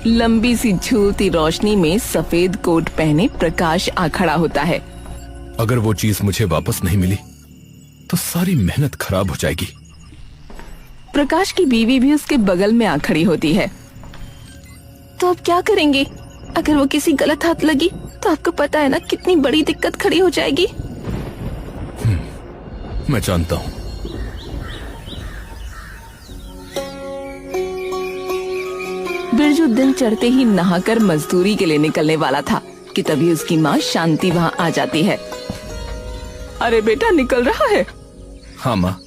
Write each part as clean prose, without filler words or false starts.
लंबी सी झूलती रोशनी में सफेद कोट पहने प्रकाश आ खड़ा होता है। अगर वो चीज मुझे वापस नहीं मिली तो सारी मेहनत खराब हो जाएगी। प्रकाश की बीवी भी उसके बगल में आ खड़ी होती है। तो अब क्या करेंगे? अगर वो किसी गलत हाथ लगी तो आपको पता है ना कितनी बड़ी दिक्कत खड़ी हो जाएगी। मैं जानता हूँ। बिरजू दिन चढ़ते ही नहाकर मजदूरी के लिए निकलने वाला था कि तभी उसकी माँ शांति वहाँ आ जाती है। अरे बेटा, निकल रहा है? हाँ माँ।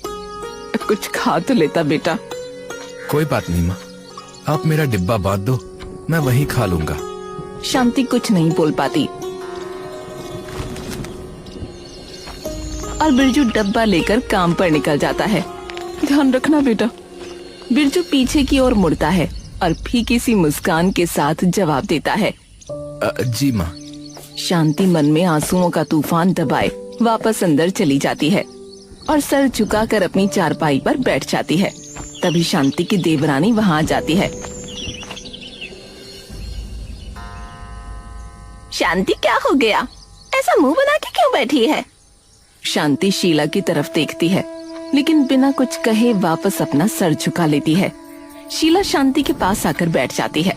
कुछ खा तो लेता बेटा। कोई बात नहीं माँ, आप मेरा डिब्बा बांध दो, मैं वहीं खा लूंगा। शांति कुछ नहीं बोल पाती और बिरजू डब्बा लेकर काम पर निकल जाता है। ध्यान रखना बेटा। बिरजू पीछे की ओर मुड़ता है और फीकी सी मुस्कान के साथ जवाब देता है, जी माँ। शांति मन में आंसुओं का तूफान दबाए वापस अंदर चली जाती है और सर झुकाकर अपनी चारपाई पर बैठ जाती है। तभी शांति की देवरानी वहाँ आ जाती है। शांति, क्या हो गया? ऐसा मुंह बना के क्यों बैठी है? शांति शीला की तरफ देखती है लेकिन बिना कुछ कहे वापस अपना सर झुका लेती है। शीला शांति के पास आकर बैठ जाती है।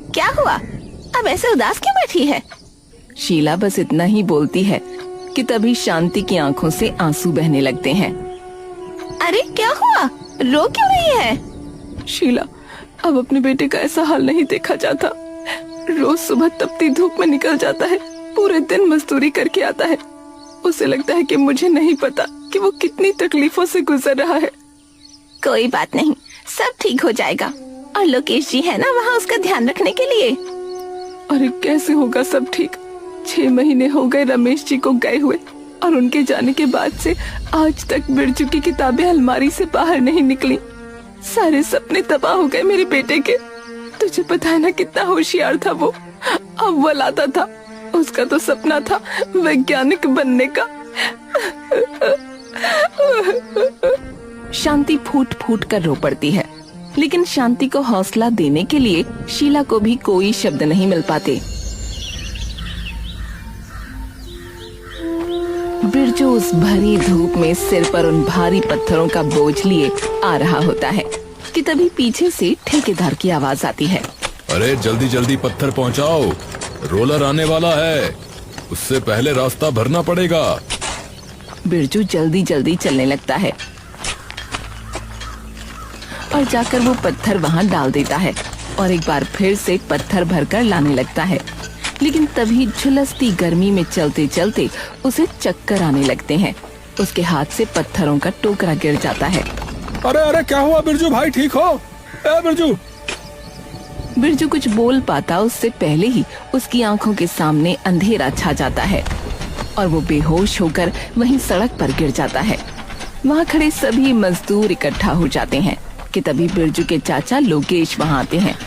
क्या हुआ? अब ऐसे उदास क्यों बैठी है? शीला बस इतना ही बोलती है कि तभी शांति की आंखों से आंसू बहने लगते हैं। अरे क्या हुआ? रो क्यों रही है? शीला, अब अपने बेटे का ऐसा हाल नहीं देखा जाता। रोज सुबह तपती धूप में निकल जाता है, पूरे दिन मजदूरी करके आता है। उसे लगता है कि मुझे नहीं पता कि वो कितनी तकलीफों से गुजर रहा है। कोई बात नहीं, सब ठीक हो जाएगा। और लोकेश जी है ना वहाँ उसका ध्यान रखने के लिए। अरे कैसे होगा सब ठीक? 6 महीने हो गए रमेश जी को गए हुए और उनके जाने के बाद से आज तक बिरजू की किताबें अलमारी से बाहर नहीं निकली। सारे सपने तबाह हो गए मेरे बेटे के। तुझे पता है ना कितना होशियार था वो, अव्वल आता था। उसका तो सपना था वैज्ञानिक बनने का। शांति फूट फूट कर रो पड़ती है लेकिन शांति को हौसला देने के लिए शीला को भी कोई शब्द नहीं मिल पाते। बिरजू उस भरी धूप में सिर पर उन भारी पत्थरों का बोझ लिए आ रहा होता है कि तभी पीछे से ठेकेदार की आवाज आती है। अरे जल्दी जल्दी पत्थर पहुंचाओ, रोलर आने वाला है, उससे पहले रास्ता भरना पड़ेगा। बिरजू जल्दी जल्दी चलने लगता है और जाकर वो पत्थर वहाँ डाल देता है और एक बार फिर से पत्थर भरकर लाने लगता है। लेकिन तभी झुलसती गर्मी में चलते चलते उसे चक्कर आने लगते हैं। उसके हाथ से पत्थरों का टोकरा गिर जाता है। अरे अरे क्या हुआ बिरजू भाई, ठीक हो? बिरजू। बिरजू कुछ बोल पाता उससे पहले ही उसकी आंखों के सामने अंधेरा छा जाता है और वो बेहोश होकर वहीं सड़क पर गिर जाता है। वहाँ खड़े सभी मजदूर इकट्ठा हो जाते हैं कि तभी बिरजू के चाचा लोकेश वहाँ आते हैं।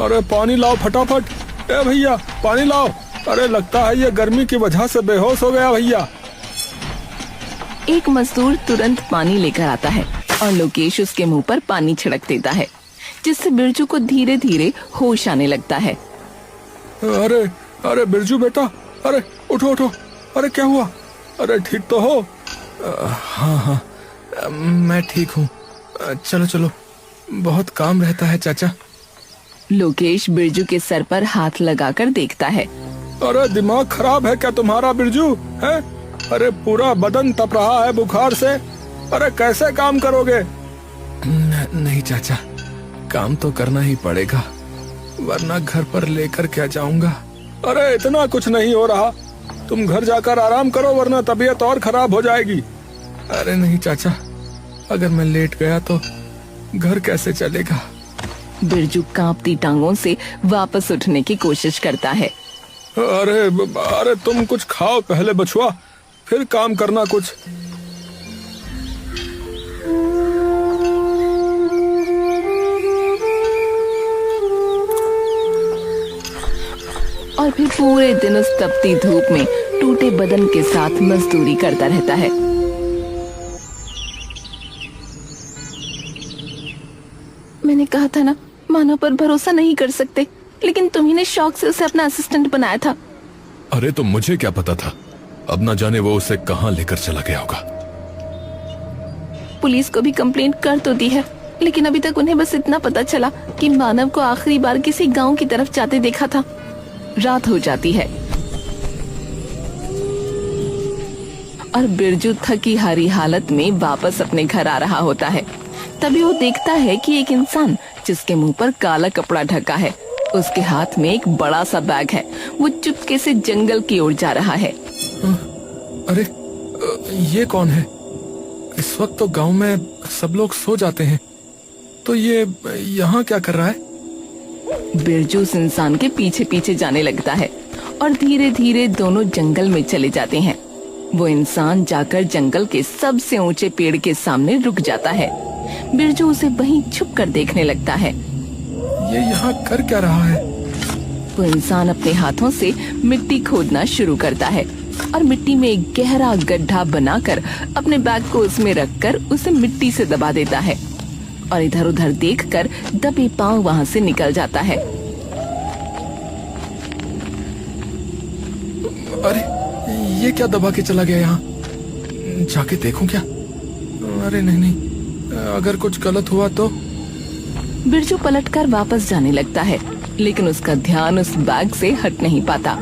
अरे पानी लाओ फटाफट। ए भैया पानी लाओ। अरे लगता है ये गर्मी की वजह से बेहोश हो गया भैया। एक मजदूर तुरंत पानी लेकर आता है और लोकेश उसके मुंह पर पानी छिड़क देता है जिससे बिरजू को धीरे धीरे होश आने लगता है। अरे अरे बिरजू बेटा, अरे उठो उठो। अरे क्या हुआ? अरे ठीक तो हो? हाँ हाँ मैं ठीक हूँ। चलो चलो, बहुत काम रहता है चाचा। लोकेश बिरजू के सर पर हाथ लगाकर देखता है। अरे दिमाग खराब है क्या तुम्हारा बिरजू? है? अरे पूरा बदन तप रहा है बुखार से। अरे कैसे काम करोगे? नहीं चाचा, काम तो करना ही पड़ेगा, वरना घर पर लेकर क्या जाऊंगा। अरे इतना कुछ नहीं हो रहा, तुम घर जाकर आराम करो वरना तबीयत और खराब हो जाएगी। अरे नहीं चाचा, अगर मैं लेट गया तो घर कैसे चलेगा? बिरजू कांपती टांगों से वापस उठने की कोशिश करता है। अरे अरे तुम कुछ खाओ पहले बछुआ, फिर काम करना कुछ। और फिर पूरे दिन उस तपती धूप में टूटे बदन के साथ मजदूरी करता रहता है। मैंने कहा था ना, मानव पर भरोसा नहीं कर सकते, लेकिन तुम्ही ने शौक से उसे अपना असिस्टेंट बनाया था। अरे तो मुझे क्या पता था, अब ना जाने वो उसे कहाँ लेकर चला गया होगा। पुलिस को भी कंप्लेंट कर तो दी है, लेकिन अभी तक उन्हें बस इतना पता चला कि मानव को आखिरी बार किसी गांव की तरफ जाते देखा था। रात हो जाती है और बिरजू थकी हारी हालत में वापस अपने घर आ रहा होता है। तभी वो देखता है कि एक इंसान जिसके मुंह पर काला कपड़ा ढका है, उसके हाथ में एक बड़ा सा बैग है। वो चुपके से जंगल की ओर जा रहा है। अरे ये कौन है? इस वक्त तो गांव में सब लोग सो जाते हैं, तो ये यहाँ क्या कर रहा है? बिरजू उस इंसान के पीछे पीछे जाने लगता है और धीरे धीरे दोनों जंगल में चले जाते हैं। वो इंसान जाकर जंगल के सबसे ऊंचे पेड़ के सामने रुक जाता है। बिरजू उसे वहीं छुप कर देखने लगता है। ये यहाँ कर क्या रहा है? वो इंसान अपने हाथों से मिट्टी खोदना शुरू करता है और मिट्टी में एक गहरा गड्ढा बनाकर अपने बैग को उसमें रखकर उसे मिट्टी से दबा देता है और इधर उधर देखकर दबे पांव वहां से निकल जाता है। अरे ये क्या दबा के चला गया यहाँ? जाके देखूं क्या? अरे नहीं नहीं, अगर कुछ गलत हुआ तो। बिरजू पलटकर वापस जाने लगता है, लेकिन उसका ध्यान उस बैग से हट नहीं पाता।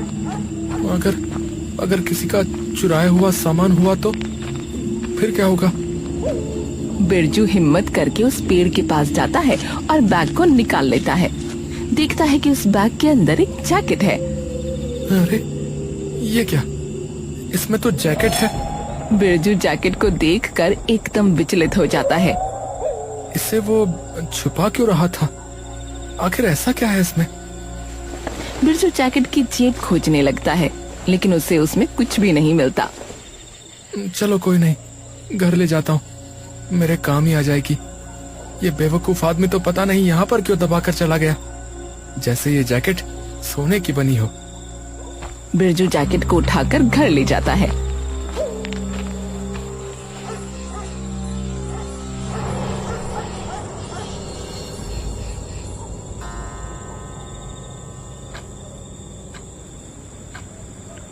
अगर किसी का चुराया हुआ सामान हुआ तो फिर क्या होगा? बिरजू हिम्मत करके उस पेड़ के पास जाता है और बैग को निकाल लेता है। देखता है कि उस बैग के अंदर एक जैकेट है। अरे ये क्या? इसमें तो जैकेट है। बिरजू जैकेट को देखकर एकदम विचलित हो जाता है। इसे वो छुपा क्यों रहा था? आखिर ऐसा क्या है इसमें? बिरजू जैकेट की जेब खोजने लगता है, लेकिन उसे उसमें कुछ भी नहीं मिलता। चलो कोई नहीं, घर ले जाता हूँ, मेरे काम ही आ जाएगी। ये बेवकूफ आदमी तो पता नहीं यहाँ पर क्यों दबा कर चला गया, जैसे ये जैकेट सोने की बनी हो। बिरजू जैकेट को उठाकर घर ले जाता है।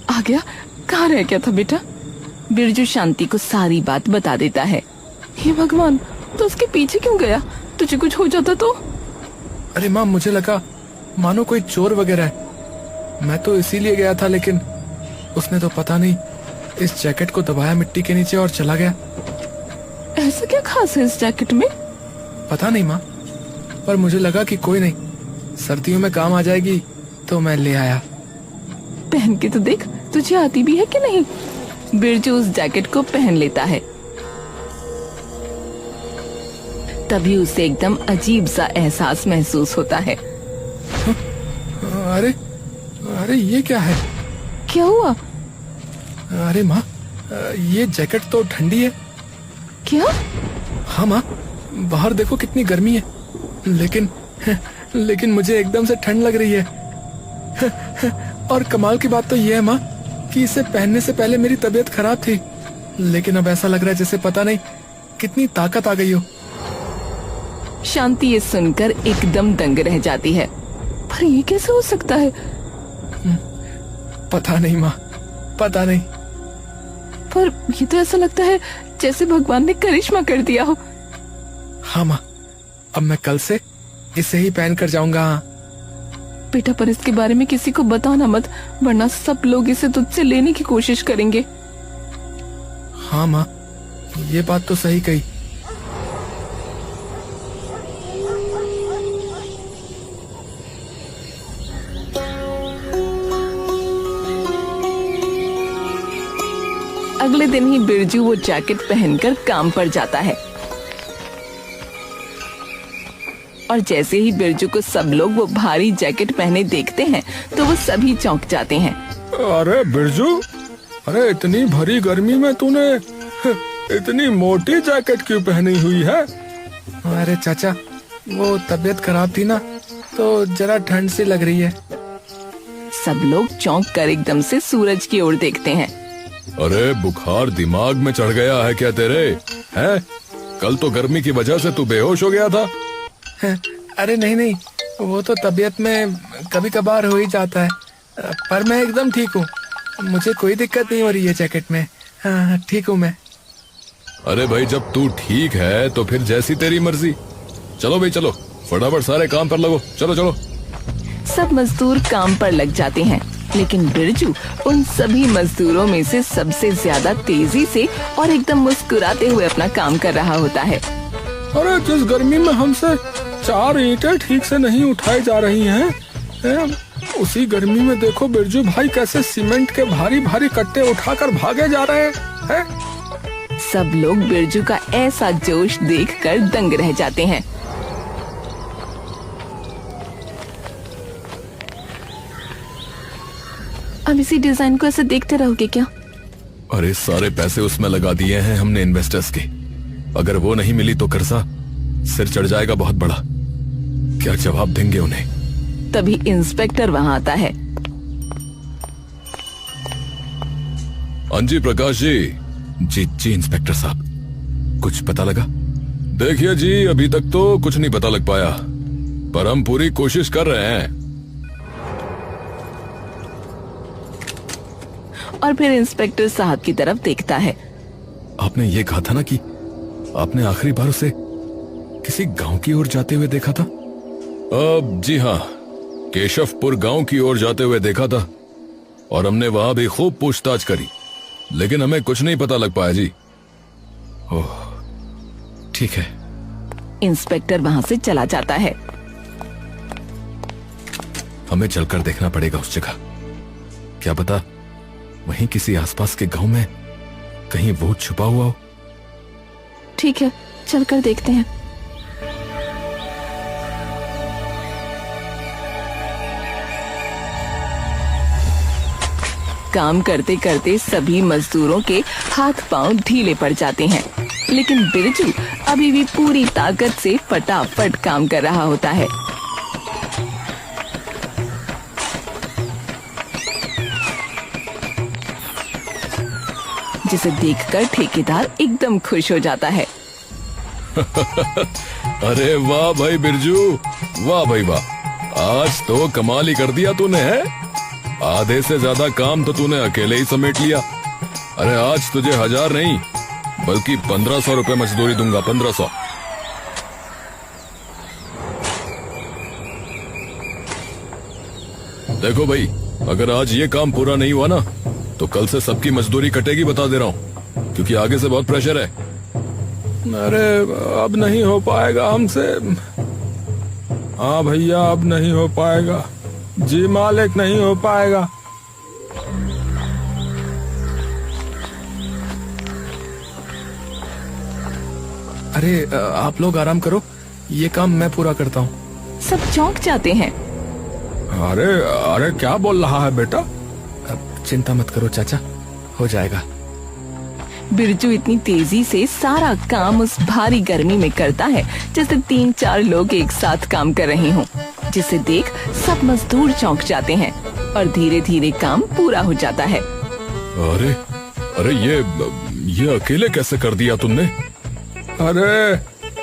आ गया? कहाँ रह गया था बेटा? बिरजू शांति को सारी बात बता देता है। हे भगवान, तो उसके पीछे क्यों गया? तुझे कुछ हो जाता तो? अरे माँ, मुझे लगा मानो कोई चोर वगैरह है, मैं तो इसीलिए गया था, लेकिन उसने तो पता नहीं इस जैकेट को दबाया मिट्टी के नीचे और चला गया। ऐसा क्या खास है इस जैकेट में? पता नहीं माँ, पर मुझे लगा कि कोई नहीं, सर्दियों में काम आ जाएगी तो मैं ले आया। पहन के तो देख, तुझे आती भी है कि नहीं? बिरजू उस जैकेट को पहन लेता है। तभी उसे एकदम अजीब सा एहसास महसूस होता है। अरे अरे ये क्या है? क्या हुआ? अरे माँ, ये जैकेट तो ठंडी है। क्या? हाँ माँ, बाहर देखो कितनी गर्मी है, लेकिन मुझे एकदम से ठंड लग रही है। और कमाल की बात तो ये है माँ कि इसे पहनने से पहले मेरी तबीयत खराब थी, लेकिन अब ऐसा लग रहा है जैसे पता नहीं कितनी ताकत आ गई हो। शांति ये सुनकर एकदम दंग रह जाती है। पर ये कैसे हो सकता है? पता नहीं माँ, पता नहीं। पर ये तो ऐसा लगता है जैसे भगवान ने करिश्मा कर दिया हो। हाँ माँ, अब मैं कल से इसे ही पहन कर जाऊंगा। बेटा, पर इसके बारे में किसी को बताना मत, वरना सब लोग इसे तुझसे लेने की कोशिश करेंगे। हाँ माँ, ये बात तो सही कही। अगले दिन ही बिरजू वो जैकेट पहनकर काम पर जाता है और जैसे ही बिरजू को सब लोग वो भारी जैकेट पहने देखते हैं तो वो सभी चौंक जाते हैं। अरे बिरजू, अरे इतनी भरी गर्मी में तूने इतनी मोटी जैकेट क्यों पहनी हुई है? अरे चाचा, वो तबीयत खराब थी ना, तो जरा ठंड सी लग रही है। सब लोग चौंक कर एकदम से सूरज की ओर देखते हैं। अरे बुखार दिमाग में चढ़ गया है क्या तेरे? हैं? कल तो गर्मी की वजह से तू बेहोश हो गया था। अरे नहीं, वो तो तबीयत में कभी कभार हो ही जाता है, पर मैं एकदम ठीक हूँ। मुझे कोई दिक्कत नहीं हो रही है जैकेट में। हाँ, ठीक हूँ मैं। अरे भाई, जब तू ठीक है तो फिर जैसी तेरी मर्जी। चलो भाई चलो, फटाफट सारे काम पर लगो। चलो चलो। सब मजदूर काम पर लग जाते हैं, लेकिन बिरजू उन सभी मजदूरों में से सबसे ज्यादा तेजी से और एकदम मुस्कुराते हुए अपना काम कर रहा होता है। अरे जिस गर्मी में हमसे 4 ईंटें ठीक से नहीं उठाई जा रही हैं, उसी गर्मी में देखो बिरजू भाई कैसे सीमेंट के भारी भारी कट्टे उठाकर भागे जा रहे हैं। सब लोग बिरजू का ऐसा जोश देखकर दंग रह जाते हैं। अब इसी डिजाइन को ऐसे देखते रहोगे क्या? अरे सारे पैसे उसमें लगा दिए हैं हमने इन्वेस्टर्स के। अगर वो नहीं मिली तो कर्जा सिर चढ़ जाएगा बहुत बड़ा। क्या जवाब देंगे उन्हें? तभी इंस्पेक्टर वहाँ आता है। हाँ जी प्रकाश जी। जी इंस्पेक्टर साहब, कुछ पता लगा? देखिए जी, अभी तक तो कुछ नहीं पता लग पाया, पर हम पूरी कोशिश कर रहे हैं। और फिर इंस्पेक्टर साहब की तरफ देखता है। आपने ये कहा था ना कि आपने आखिरी बार उसे किसी गांव की ओर जाते हुए देखा था? जी हाँ, केशवपुर गांव की ओर जाते हुए देखा था, और हमने वहां भी खूब पूछताछ करी, लेकिन हमें कुछ नहीं पता लग पाया जी। ओह, ठीक है। इंस्पेक्टर वहां से चला जाता है। हमें चलकर देखना पड़ेगा उस जगह। क्या पता वहीं किसी आसपास के गांव में कहीं वो छुपा हुआ हो। ठीक है, चलकर देखते हैं। काम करते करते सभी मजदूरों के हाथ पांव ढीले पड़ जाते हैं, लेकिन बिरजू अभी भी पूरी ताकत से फटाफट काम कर रहा होता है। जिसे देखकर ठेकेदार एकदम खुश हो जाता है। अरे वाह भाई बिरजू, वाह भाई वाह, आज तो कमाल ही कर दिया तूने। है आधे से ज्यादा काम तो तूने अकेले ही समेट लिया। अरे आज तुझे 1000 नहीं बल्कि 1500 रुपए मजदूरी दूंगा। 1500। देखो भाई, अगर आज ये काम पूरा नहीं हुआ ना तो कल से सबकी मजदूरी कटेगी, बता दे रहा हूँ, क्योंकि आगे से बहुत प्रेशर है। अरे अब नहीं हो पाएगा हमसे। हाँ भैया, अब नहीं हो पाएगा जी मालिक, नहीं हो पाएगा। अरे आप लोग आराम करो, ये काम मैं पूरा करता हूँ। सब चौंक जाते हैं। अरे अरे क्या बोल रहा है बेटा? चिंता मत करो चाचा, हो जाएगा। बिरजू इतनी तेजी से सारा काम उस भारी गर्मी में करता है जैसे 3-4 लोग एक साथ काम कर रहे हों, जिसे देख सब मजदूर चौंक जाते हैं और धीरे धीरे काम पूरा हो जाता है। अरे अरे ये अकेले कैसे कर दिया तुमने?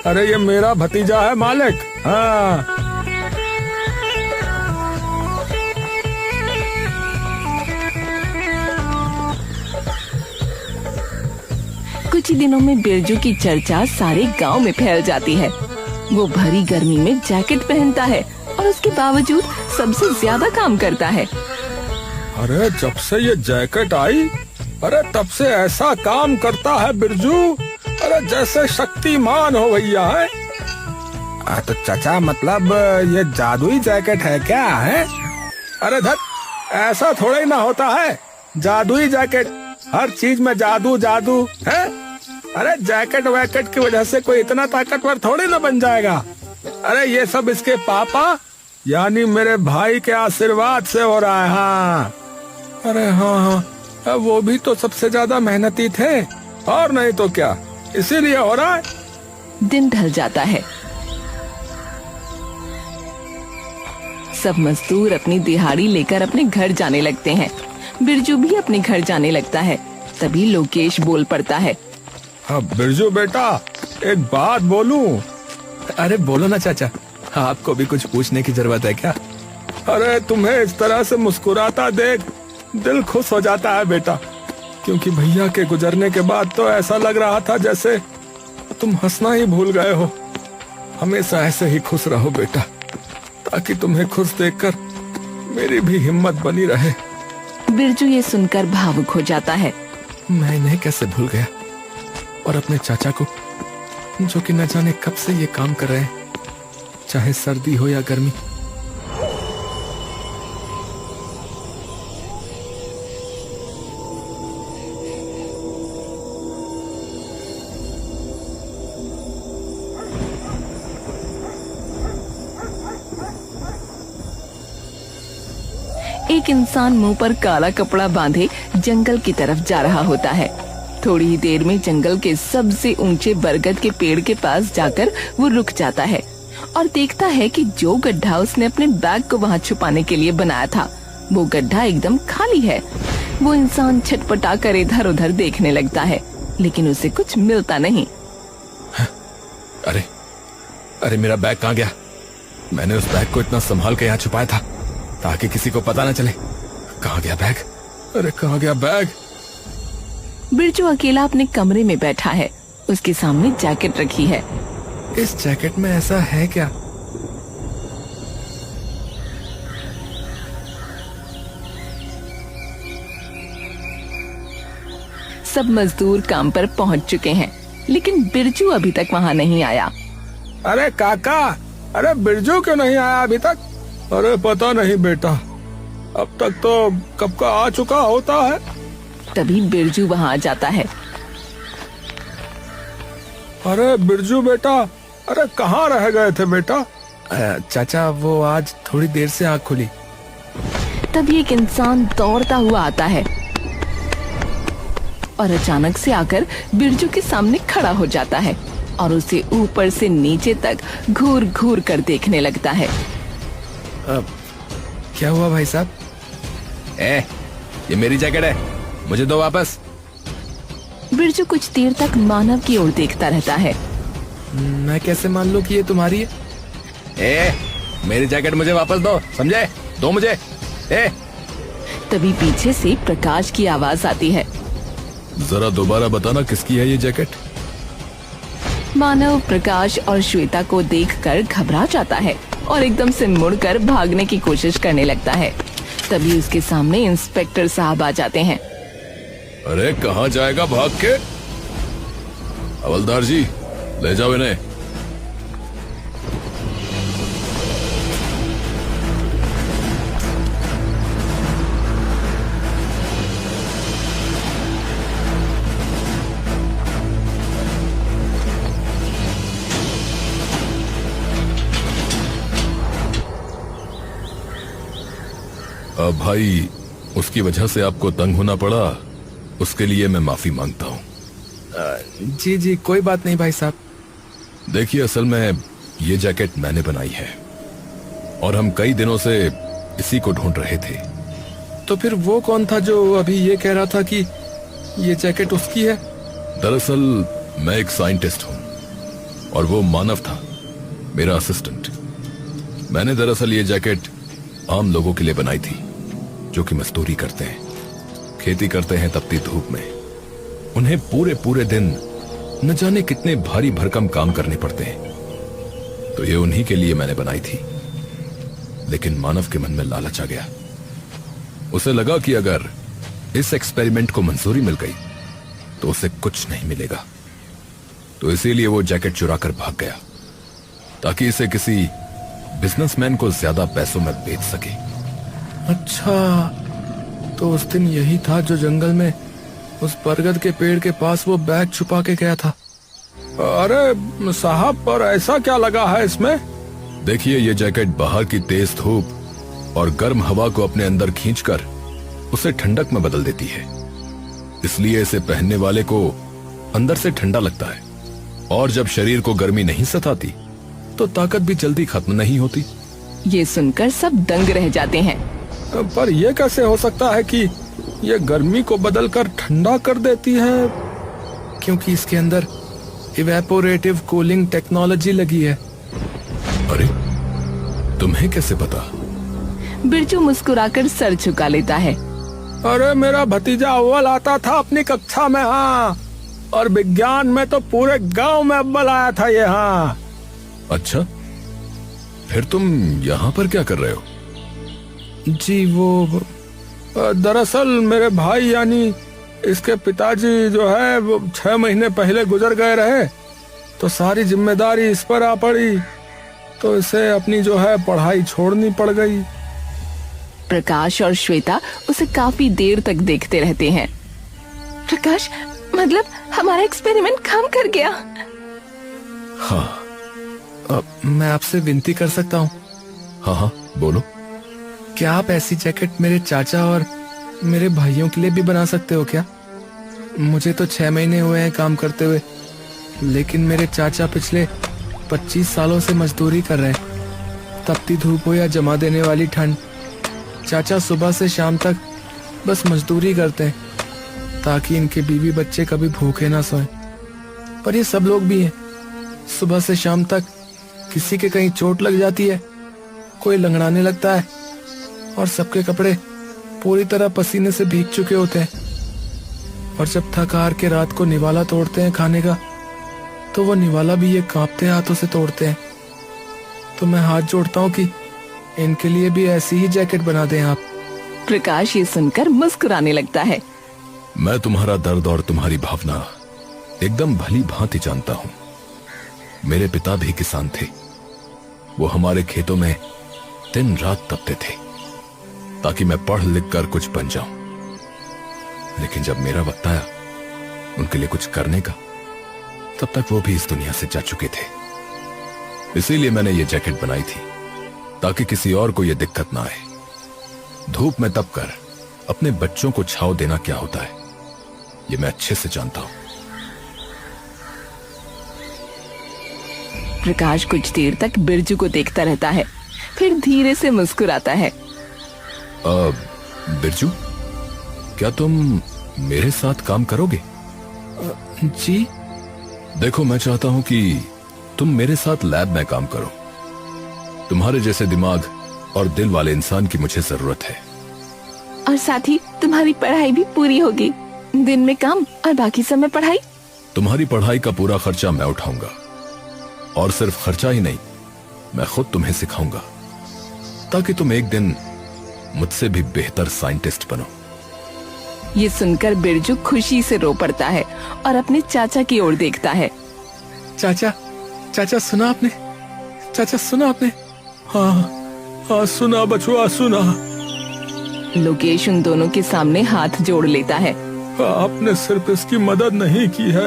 अरे ये मेरा भतीजा है मालिक। हाँ। कुछ ही दिनों में बिरजू की चर्चा सारे गांव में फैल जाती है। वो भरी गर्मी में जैकेट पहनता है और उसके बावजूद सबसे ज्यादा काम करता है। अरे जब से ये जैकेट आई, अरे तब से ऐसा काम करता है बिरजू, अरे जैसे शक्तिमान हो भैया। है तो चाचा, मतलब ये जादुई जैकेट है क्या? है अरे धत, ऐसा थोड़ा ही ना होता है। जादुई जैकेट, हर चीज में जादू जादू है। अरे जैकेट वैकेट की वजह से कोई इतना ताकतवर थोड़ी ना बन जाएगा। अरे ये सब इसके पापा यानी मेरे भाई के आशीर्वाद से हो रहा है। हाँ। अरे हाँ, वो भी तो सबसे ज्यादा मेहनती थे, और नहीं तो क्या, इसीलिए हो रहा है। दिन ढल जाता है। सब मजदूर अपनी दिहाड़ी लेकर अपने घर जाने लगते हैं। बिरजू भी अपने घर जाने लगता है। तभी लोकेश बोल पड़ता है। हाँ बिरजू बेटा, एक बात बोलूं? अरे बोलो ना चाचा, आपको भी कुछ पूछने की जरूरत है क्या? अरे तुम्हें इस तरह से मुस्कुराता देख दिल खुश हो जाता है बेटा, क्योंकि भैया के गुजरने के बाद तो ऐसा लग रहा था जैसे तुम हंसना ही भूल गए हो। हमेशा ऐसे ही खुश रहो बेटा, ताकि तुम्हें खुश देखकर मेरी भी हिम्मत बनी रहे। बिरजू ये सुनकर भावुक हो जाता है। मैं इन्हें कैसे भूल गया, और अपने चाचा को, जो कि न जाने कब से ये काम कर रहे हैं, चाहे सर्दी हो या गर्मी। एक इंसान मुंह पर काला कपड़ा बांधे जंगल की तरफ जा रहा होता है। थोड़ी ही देर में जंगल के सबसे ऊंचे बरगद के पेड़ के पास जाकर वो रुक जाता है और देखता है कि जो गड्ढा उसने अपने बैग को वहाँ छुपाने के लिए बनाया था, वो गड्ढा एकदम खाली है। वो इंसान छटपटा कर इधर उधर देखने लगता है, लेकिन उसे कुछ मिलता नहीं। अरे मेरा बैग कहाँ गया? मैंने उस बैग को इतना संभाल के यहाँ छुपाया था ताकि किसी को पता न चले। कहाँ गया बैग? अरे कहाँ गया बैग? बिरजू अकेला अपने कमरे में बैठा है। उसके सामने जैकेट रखी है। इस जैकेट में ऐसा है क्या? सब मजदूर काम पर पहुंच चुके हैं, लेकिन बिरजू अभी तक वहां नहीं आया। अरे काका, अरे बिरजू क्यों नहीं आया अभी तक? अरे पता नहीं बेटा, अब तक तो कब का आ चुका होता है। तभी बिरजू वहां आ जाता है। अरे बिरजू बेटा, अरे कहाँ रह गए थे बेटा? चाचा वो आज थोड़ी देर से आँख खुली। तभी एक इंसान दौड़ता हुआ आता है और अचानक से आकर बिरजू के सामने खड़ा हो जाता है और उसे ऊपर से नीचे तक घूर घूर कर देखने लगता है। क्या हुआ भाई साहब? ये मेरी जैकेट है, मुझे दो वापस। बिरजू कुछ देर तक मानव की ओर देखता रहता है। मैं कैसे मान लूं कि ये तुम्हारी है? मेरी जैकेट मुझे वापस दो, समझे? दो मुझे। तभी पीछे से प्रकाश की आवाज आती है। जरा दोबारा बताना किसकी है ये जैकेट? मानव प्रकाश और श्वेता को देखकर घबरा जाता है और एकदम से मुड़कर भागने की कोशिश करने लगता है। तभी उसके सामने इंस्पेक्टर साहब आ जाते हैं। अरे कहाँ जाएगा भाग के? हवलदार जी, ले जाओ इन्हें। अब भाई, उसकी वजह से आपको तंग होना पड़ा, उसके लिए मैं माफी मांगता हूँ। जी जी कोई बात नहीं भाई साहब। देखिए, असल में ये जैकेट मैंने बनाई है और हम कई दिनों से इसी को ढूंढ रहे थे। तो फिर वो कौन था जो अभी ये कह रहा था कि ये जैकेट उसकी है? दरअसल मैं एक साइंटिस्ट हूँ और वो मानव था, मेरा असिस्टेंट। मैंने दरअसल ये जैकेट आम लोगों के लिए बनाई थी, जो कि मजदूरी करते हैं, खेती करते हैं तपती धूप में। उन्हें पूरे पूरे दिन न जाने कितने भारी भरकम काम करने पड़ते हैं। तो ये उन्हीं के लिए मैंने बनाई थी। लेकिन मानव के मन में लालच आ गया। उसे लगा कि अगर इस एक्सपेरिमेंट को मंजूरी मिल गई तो उसे कुछ नहीं मिलेगा। तो इसीलिए वो जैकेट चुरा कर भाग गया, ताकि इसे किसी बिजनेसमैन को ज्यादा पैसों में बेच सके। अच्छा, तो उस दिन यही था जो जंगल में उस बरगद के पेड़ के पास वो बैग छुपा के गया था। अरे साहब, पर ऐसा क्या लगा है इसमें? देखिए, ये जैकेट बाहर की तेज धूप और गर्म हवा को अपने अंदर खींचकर उसे ठंडक में बदल देती है। इसलिए इसे पहनने वाले को अंदर से ठंडा लगता है, और जब शरीर को गर्मी नहीं सताती तो ताकत भी जल्दी खत्म नहीं होती। ये सुनकर सब दंग रह जाते हैं। पर यह कैसे हो सकता है कि ये गर्मी को बदलकर ठंडा कर देती है? क्योंकि इसके अंदर इवेपोरेटिव कूलिंग टेक्नोलॉजी लगी है। अरे तुम्हें कैसे पता? बिरजू मुस्कुराकर सर झुका लेता है। अरे मेरा भतीजा अव्वल आता था अपनी कक्षा में, हाँ, और विज्ञान में तो पूरे गांव में अव्वल आया था ये। हाँ। अच्छा, फिर तुम यहाँ पर क्या कर रहे हो? जी वो दरअसल मेरे भाई यानी इसके पिताजी जो है वो 6 महीने पहले गुजर गए रहे, तो सारी जिम्मेदारी इस पर आ पड़ी, तो इसे अपनी जो है पढ़ाई छोड़नी पड़ गई। प्रकाश और श्वेता उसे काफी देर तक देखते रहते हैं। प्रकाश, मतलब हमारा एक्सपेरिमेंट काम कर गया। हाँ। मैं आपसे विनती कर सकता हूँ? हाँ हाँ, बोलो। क्या आप ऐसी जैकेट मेरे चाचा और मेरे भाइयों के लिए भी बना सकते हो क्या? मुझे तो 6 महीने हुए हैं काम करते हुए, लेकिन मेरे चाचा पिछले 25 सालों से मजदूरी कर रहे हैं। तपती धूप हो या जमा देने वाली ठंड, चाचा सुबह से शाम तक बस मजदूरी करते हैं ताकि इनके बीवी बच्चे कभी भूखे ना सोएं। पर ये सब लोग भी हैं, सुबह से शाम तक किसी के कहीं चोट लग जाती है, कोई लंगड़ाने लगता है, और सबके कपड़े पूरी तरह पसीने से भीग चुके होते हैं। और जब थक हार के रात को निवाला तोड़ते हैं खाने का, तो वो निवाला भी ये कांपते हाथों से तोड़ते हैं। तो मैं हाथ जोड़ता हूँ कि इनके लिए भी ऐसी ही जैकेट बना दें आप। प्रकाश ये सुनकर मुस्कुराने लगता है। मैं तुम्हारा दर्द और तुम्हारी भावना एकदम भली भांति जानता हूँ। मेरे पिता भी किसान थे। वो हमारे खेतों में दिन रात तपते थे ताकि मैं पढ़ लिख कर कुछ बन जाऊं। लेकिन जब मेरा वक्त आया उनके लिए कुछ करने का, तब तक वो भी इस दुनिया से जा चुके थे। इसीलिए मैंने ये जैकेट बनाई थी ताकि किसी और को ये दिक्कत ना आए। धूप में तप कर अपने बच्चों को छांव देना क्या होता है, ये मैं अच्छे से जानता हूं। प्रकाश कुछ देर तक बिरजू को देखता रहता है, फिर धीरे से मुस्कुराता है। बिरजू, क्या तुम मेरे साथ काम करोगे? जी। देखो, मैं चाहता हूं कि तुम मेरे साथ लैब में काम करो। तुम्हारे जैसे दिमाग और दिल वाले इंसान की मुझे जरूरत है। और साथ ही तुम्हारी पढ़ाई भी पूरी होगी। दिन में काम और बाकी समय पढ़ाई। तुम्हारी पढ़ाई का पूरा खर्चा मैं उठाऊंगा, और सिर्फ खर्चा ही नहीं, मैं खुद तुम्हें सिखाऊंगा ताकि तुम एक दिन मुझसे भी बेहतर साइंटिस्ट बनो। ये सुनकर बिरजू खुशी से रो पड़ता है और अपने चाचा की ओर देखता है। चाचा, चाचा सुना आपने? चाचा सुना आपने? हाँ हाँ, सुना बचुआ, सुना। लोकेश उन दोनों के सामने हाथ जोड़ लेता है। आपने सिर्फ इसकी मदद नहीं की है,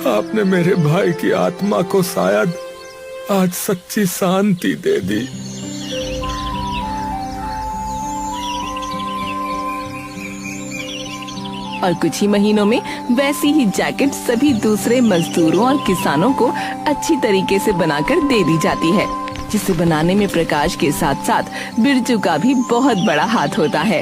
आपने मेरे भाई की आत्मा को शायद आज सच्ची शांति दे दी। और कुछ ही महीनों में वैसी ही जैकेट सभी दूसरे मजदूरों और किसानों को अच्छी तरीके से बनाकर दे दी जाती है, जिसे बनाने में प्रकाश के साथ साथ बिरजू का भी बहुत बड़ा हाथ होता है।